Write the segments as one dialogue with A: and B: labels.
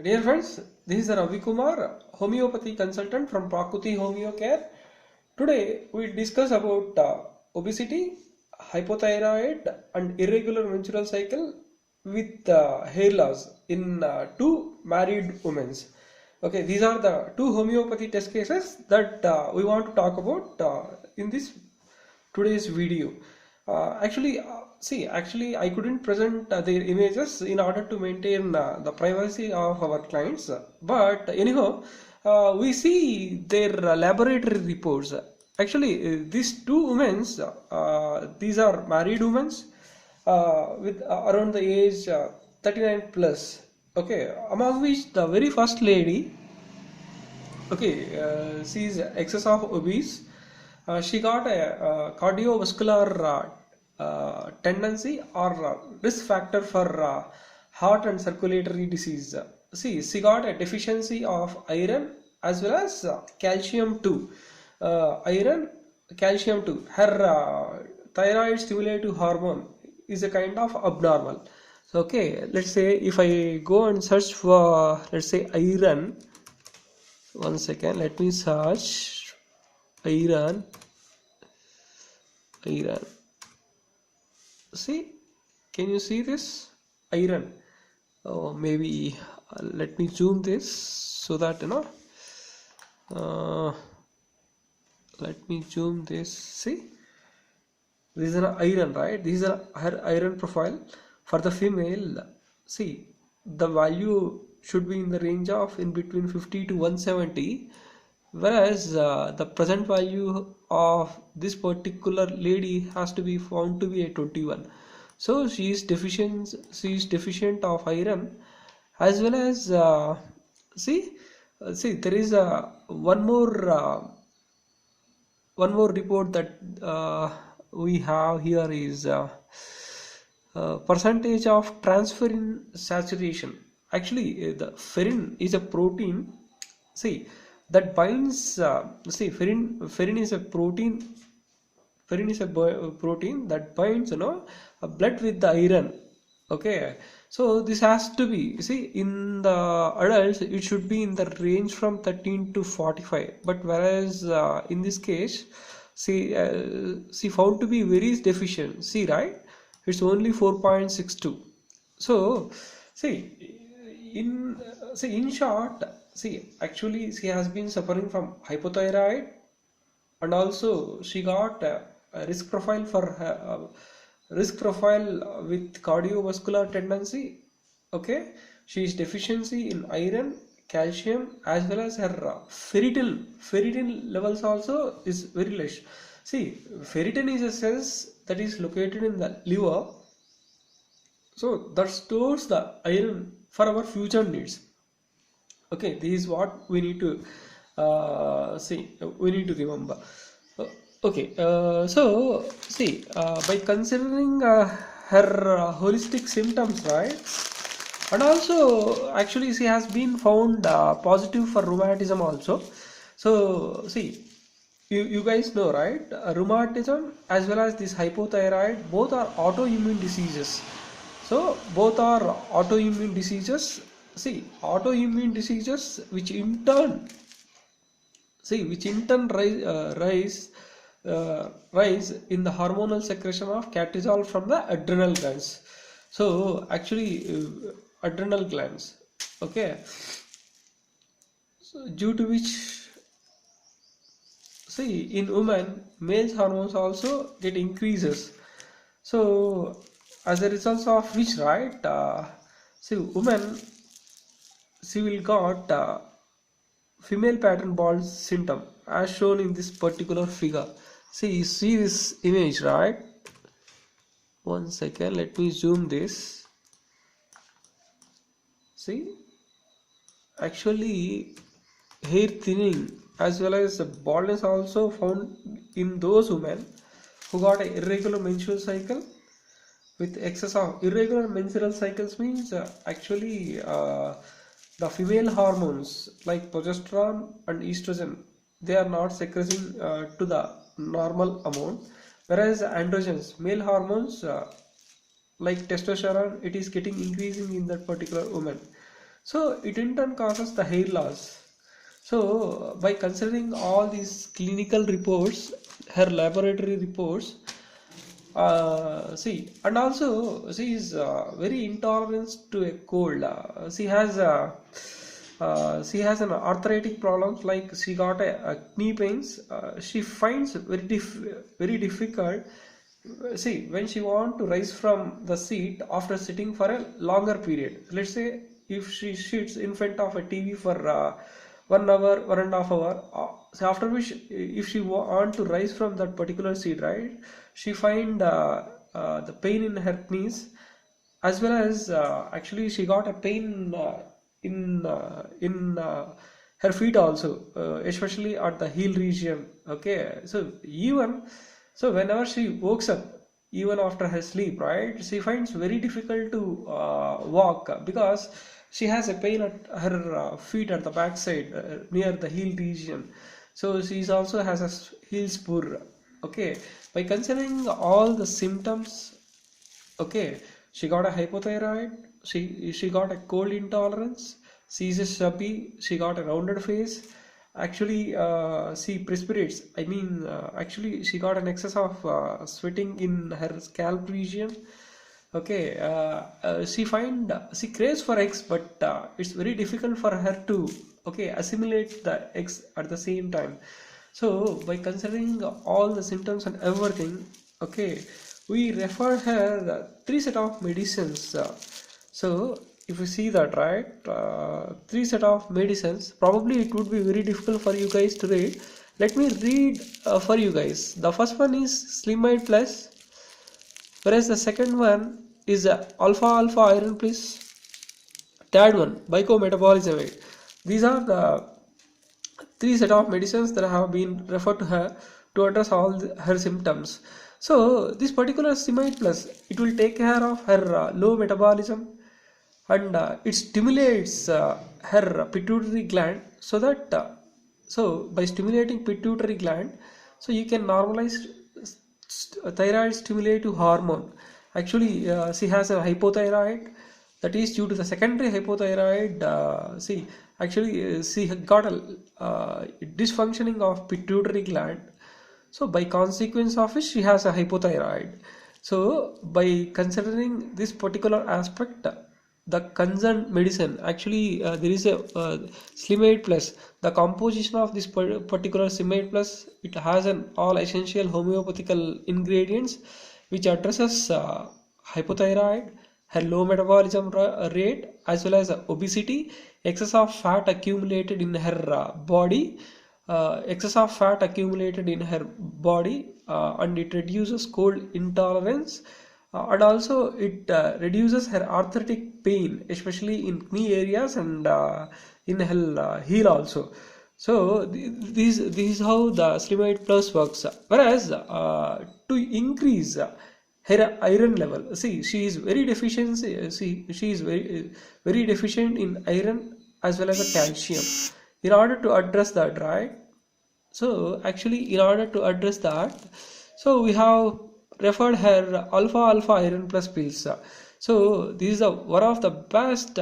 A: Dear friends, this is Ravi Kumar, Homeopathy Consultant from Prakriti Homeo Care. Today we discuss about obesity, hypothyroid and irregular menstrual cycle with hair loss in two married women. Okay, these are the two homeopathy test cases that we want to talk about in this today's video. Actually, I couldn't present their images in order to maintain the privacy of our clients. But anyhow, we see their laboratory reports. Actually, these two women, these are married women with around the age 39 plus. Okay, among which the very first lady, okay, she is excess of obese. She got a cardiovascular tendency or risk factor for heart and circulatory disease. See, she got a deficiency of iron as well as calcium too. Iron, calcium too. Her thyroid stimulative hormone is a kind of abnormal. So, okay, let's say if I go and search for, let's say, iron. One second, let me search iron. See, can you see this iron? Oh, maybe let me zoom this so that let me zoom this. See, this is an iron, right? This is her iron profile for the female. See, the value should be in the range of in between 50 to 170, whereas the present value of this particular lady has to be found to be a 21. So she is deficient of iron as well as see there is one more report that we have here is percentage of transferrin saturation. Actually, the ferrin is a protein. See, that binds. Ferrin is a protein. Ferrin is a protein that binds, blood with the iron. Okay, so this has to be. See, in the adults, it should be in the range from 13 to 45. But whereas in this case, she found to be very deficient. See, right? It's only 4.62. So, in short, actually she has been suffering from hypothyroid, and also she got a risk profile for risk profile with cardiovascular tendency. Okay, she is deficiency in iron, calcium as well as her ferritin levels also is very less. See, ferritin is a cells that is located in the liver, so that stores the iron for our future needs. Okay, this is what we need to we need to remember. Uh, okay, by considering her holistic symptoms, right, and also actually she has been found positive for rheumatism also. So you guys know, right, rheumatism as well as this hypothyroid, both are autoimmune diseases. So both are autoimmune diseases. See, autoimmune diseases which in turn rise in the hormonal secretion of cortisol from the adrenal glands. So actually adrenal glands, okay, so due to which, in women, male hormones also get increases. So as a result of which, right, woman, she will got female pattern bald symptom as shown in this particular figure. See, you see this image, right? One second, let me zoom this. See, actually hair thinning as well as baldness also found in those women who got an irregular menstrual cycle. With excess of irregular menstrual cycles means the female hormones like progesterone and estrogen, they are not secreting to the normal amount, whereas androgens, male hormones like testosterone, it is getting increasing in that particular woman. So it in turn causes the hair loss. So by considering all these clinical reports, her laboratory reports, see, and also she is very intolerant to a cold. She has an arthritic problems, like she got a knee pains. She finds very difficult. See, when she want to rise from the seat after sitting for a longer period. Let's say if she sits in front of a TV for 1 hour, 1.5 hour, so after which if she want to rise from that particular seat, right, she find the pain in her knees, as well as actually she got a pain in her feet also, especially at the heel region. Okay, so even so whenever she wakes up, even after her sleep, right, she finds very difficult to walk, because she has a pain at her feet at the back side, near the heel region. So she also has a heel spur. Okay, by considering all the symptoms, okay, she got a hypothyroid, she got a cold intolerance, she's a chubby, she got a rounded face. Actually, she perspirates. I mean, actually, she got an excess of sweating in her scalp region. Okay, she craves for eggs, but it's very difficult for her to, okay, assimilate the eggs at the same time. So by considering all the symptoms and everything, okay, we refer her three set of medicines. So if you see that, right, three set of medicines, probably it would be very difficult for you guys to read. Let me read for you guys. The first one is Slimide Plus, whereas the second one is alpha alpha iron plus. Third one, bicometabolism. These are the three set of medicines that have been referred to her to address all her symptoms. So this particular Simide Plus, it will take care of her low metabolism, and it stimulates her pituitary gland, so that so by stimulating pituitary gland, so you can normalize thyroid stimulative hormone. Actually, she has a hypothyroid, that is due to the secondary hypothyroid. See, actually, she got a dysfunctioning of pituitary gland, so by consequence of it, she has a hypothyroid. So by considering this particular aspect, the concerned medicine, actually, there is a Slimate Plus. The composition of this particular Slimate Plus, it has an all essential homeopathical ingredients which addresses hypothyroid, her low metabolism rate, as well as obesity, excess of fat accumulated in her body, excess of fat accumulated in her body, and it reduces cold intolerance, and also it reduces her arthritic pain, especially in knee areas, and in her heel also. So this is how the Slimite Plus works. Whereas to increase her iron level, see, she is very deficient. She is very deficient in iron as well as a calcium. In order to address that, right? So actually, in order to address that, so we have referred her alpha alpha iron plus pills. So this is one of the best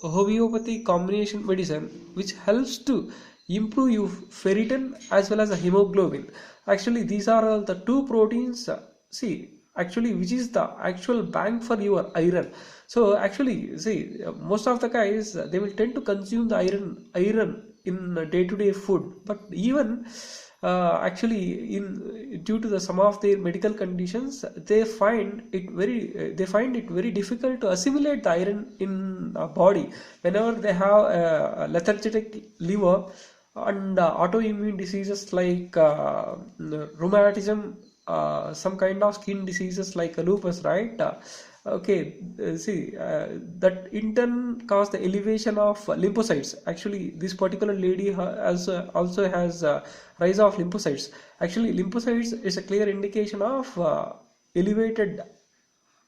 A: homeopathy combination medicine which helps to improve your ferritin as well as the hemoglobin. Actually, these are all the two proteins. See, actually, which is the actual bank for your iron. So actually, see, most of the guys, they will tend to consume the iron in day-to-day food, but even actually, in due to the some of their medical conditions, they find it very difficult to assimilate the iron in body whenever they have a lethargic liver, and autoimmune diseases like rheumatism, some kind of skin diseases like lupus, right? Okay, see, that in turn cause the elevation of lymphocytes. Actually, this particular lady also has rise of lymphocytes. Actually, lymphocytes is a clear indication of elevated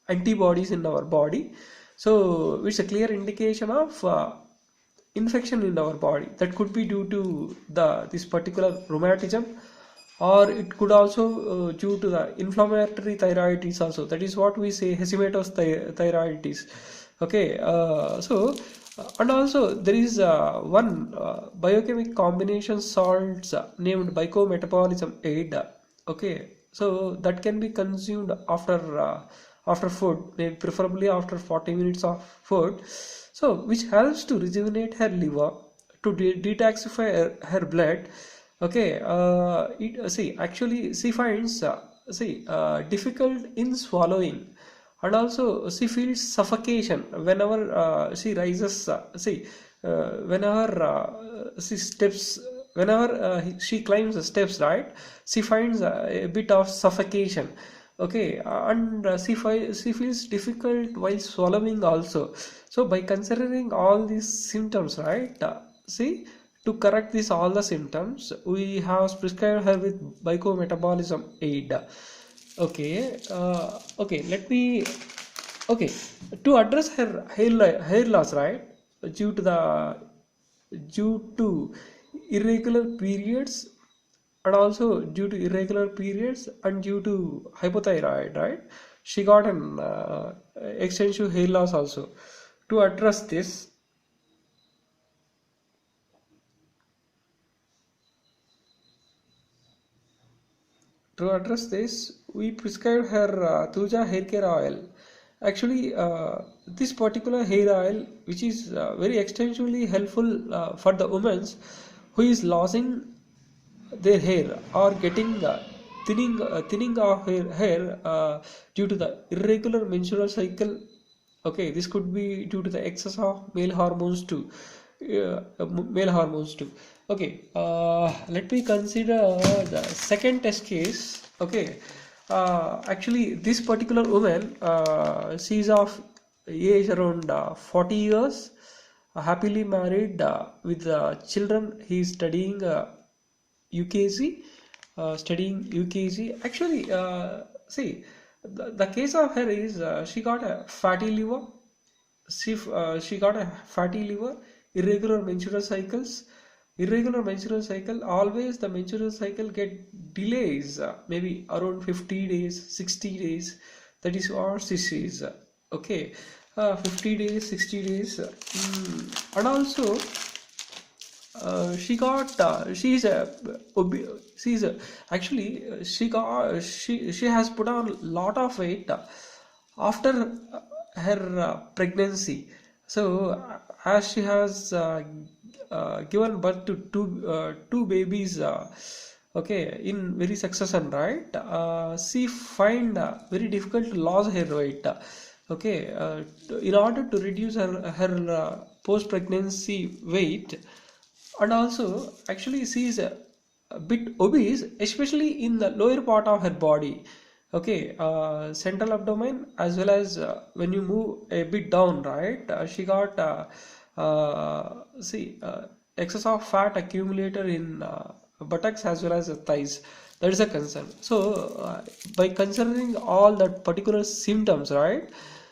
A: antibodies in our body. So it's a clear indication of infection in our body, that could be due to this particular rheumatism, or it could also due to the inflammatory thyroiditis also. That is what we say, Hashimoto's thyroiditis. Okay, so And also there is one biochemic combination salts named bicometabolism aid. Okay, so that can be consumed after food, maybe preferably after 40 minutes of food. So which helps to rejuvenate her liver, to detoxify her blood. Okay, see, actually she finds difficult in swallowing, and also she feels suffocation whenever she rises. Whenever she steps, whenever she climbs the steps, right? She finds a bit of suffocation. Okay, and she feels difficult while swallowing also. So by considering all these symptoms, right? See, to correct this all the symptoms, we have prescribed her with bicometabolism aid. Okay, let me. Okay, to address her hair loss, right? Due to the due to irregular periods, and also due to irregular periods and due to hypothyroid, right? She got an extensive hair loss also. To address this, we prescribed her Tuja hair care oil. Actually, this particular hair oil, which is very extensively helpful for the women who is losing their hair or getting thinning of hair due to the irregular menstrual cycle. Okay, this could be due to the excess of male hormones too. Okay, let me consider the second test case. Okay, actually, this particular woman, she is of age around 40 years, happily married with children. He is studying UKG, studying UKG. Actually, see, the case of her is she got a fatty liver. She got a fatty liver, irregular menstrual cycles. Irregular menstrual cycle, always the menstrual cycle get delays, maybe around 50 days, 60 days. That is what she says. Okay, 50 days, 60 days. And also she's a she's a, actually she has put on a lot of weight after her pregnancy. So as she has given birth to two babies, okay, in very succession, right? She find very difficult to lose her weight. Okay, in order to reduce her post pregnancy weight, and also actually she is a bit obese, especially in the lower part of her body. Okay, central abdomen, as well as when you move a bit down, right? She got see excess of fat accumulated in buttocks as well as the thighs. That is a concern. So by considering all that particular symptoms, right?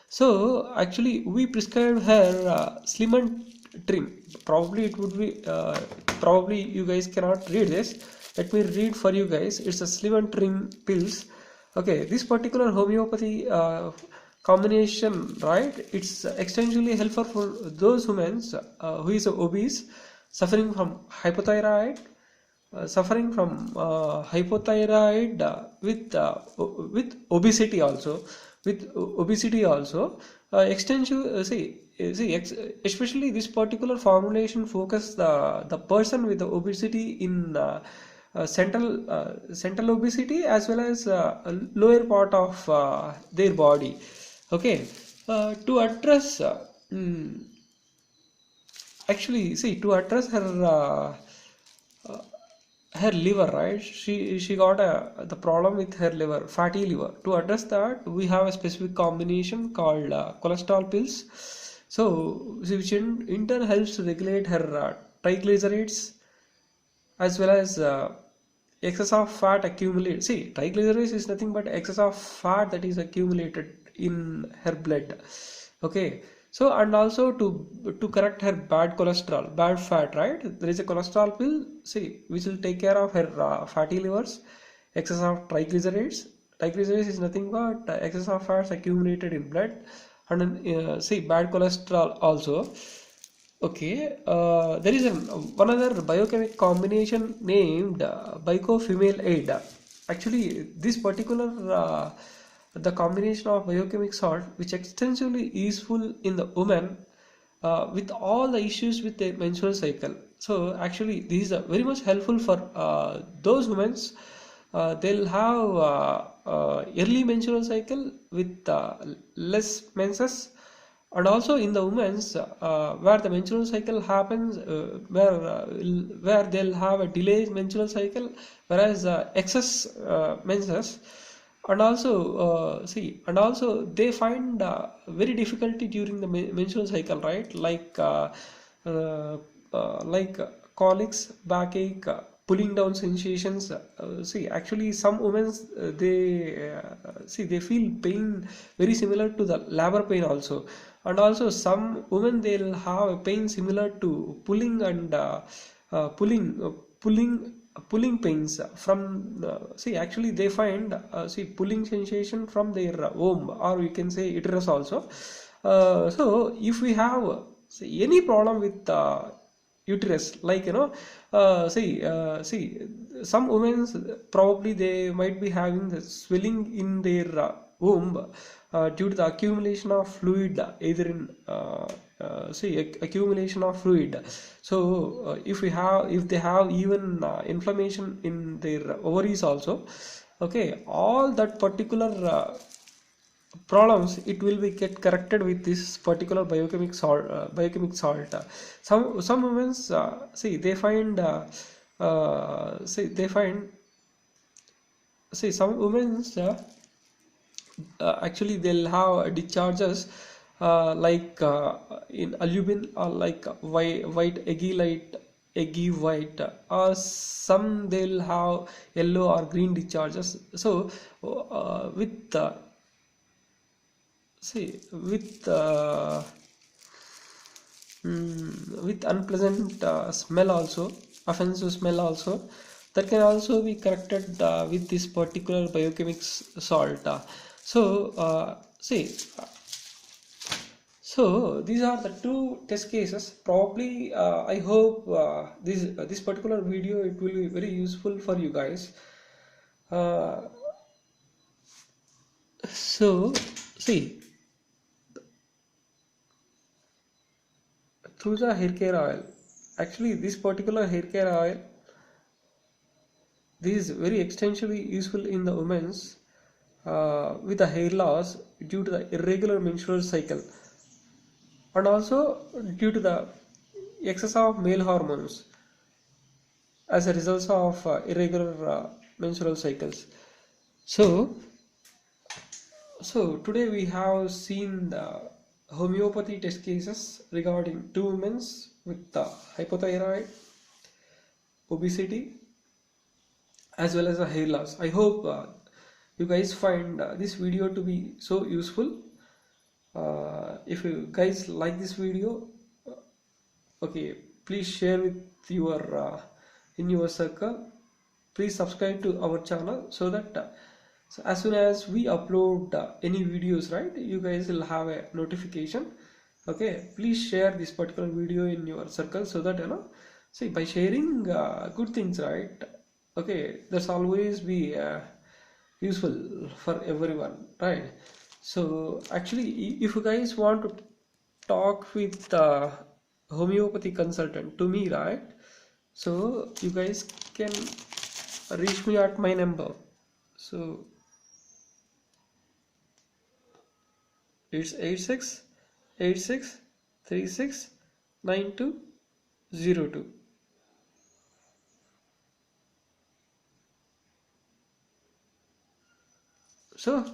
A: So actually we prescribed her slim and trim. Probably it would be probably you guys cannot read this. Let me read for you guys. It's a slim and trim pills. Okay, this particular homeopathy combination, right? It's extensively helpful for those women who is obese, suffering from hypothyroid, hypothyroid with obesity also, extensive especially this particular formulation focus the person with the obesity in central obesity as well as lower part of their body. Okay, to address actually see to address uh, her liver, right? She got the problem with her liver, fatty liver. To address that, we have a specific combination called cholesterol pills. So which in turn helps to regulate her triglycerides as well as excess of fat accumulated. See, triglycerides is nothing but excess of fat that is accumulated in her blood. Okay, so and also to correct her bad cholesterol, bad fat, right? There is a cholesterol pill, see, which will take care of her fatty livers, excess of triglycerides. Triglycerides is nothing but excess of fats accumulated in blood, and see bad cholesterol also. Okay, there is one other biochemic combination named bicofemale aid. Actually, this particular the combination of biochemic salt, which extensively useful in the woman with all the issues with the menstrual cycle. So actually, these are very much helpful for those women. They'll have early menstrual cycle with less menses, and also in the women's where the menstrual cycle happens where they'll have a delayed menstrual cycle, whereas excess menses, and also and also they find very difficulty during the menstrual cycle, right? Like colics, backache, pulling down sensations. Actually, some women they feel pain very similar to the labor pain also, and also some women they'll have a pain similar to pulling and pulling pains from actually they find pulling sensation from their womb, or we can say uterus also. So if we have any problem with uterus, like some women probably they might be having the swelling in their womb due to the accumulation of fluid, either in accumulation of fluid. So if they have even inflammation in their ovaries also, okay, all that particular problems it will be get corrected with this particular biochemic salt. Some women they find they find some women actually they'll have discharges in albumin, or like white eggy white, or some they'll have yellow or green discharges. So with see with unpleasant smell also, offensive smell also, that can also be corrected with this particular biochemic salt. So see so these are the two test cases. Probably I hope this particular video it will be very useful for you guys. uh, so see through the hair care oil, actually this particular hair care oil, this is very extensively useful in the women's with the hair loss due to the irregular menstrual cycle, and also due to the excess of male hormones as a result of irregular menstrual cycles. So, so today we have seen the homeopathy test cases regarding two women with hypothyroid, obesity, as well as a hair loss. I hope you guys find this video to be so useful. If you guys like this video, okay, please share with your in your circle. Please subscribe to our channel, so that so as soon as we upload any videos, right, you guys will have a notification. Okay, please share this particular video in your circle, so that see, by sharing good things, right, okay, that's always be useful for everyone, right? So actually, if you guys want to talk with homeopathy consultant to me, right, so you guys can reach me at my number. So it's 8686369202. So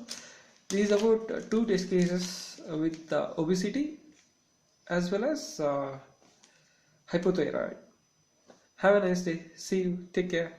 A: this is about two test cases with obesity as well as hypothyroid. Have a nice day. See you. Take care.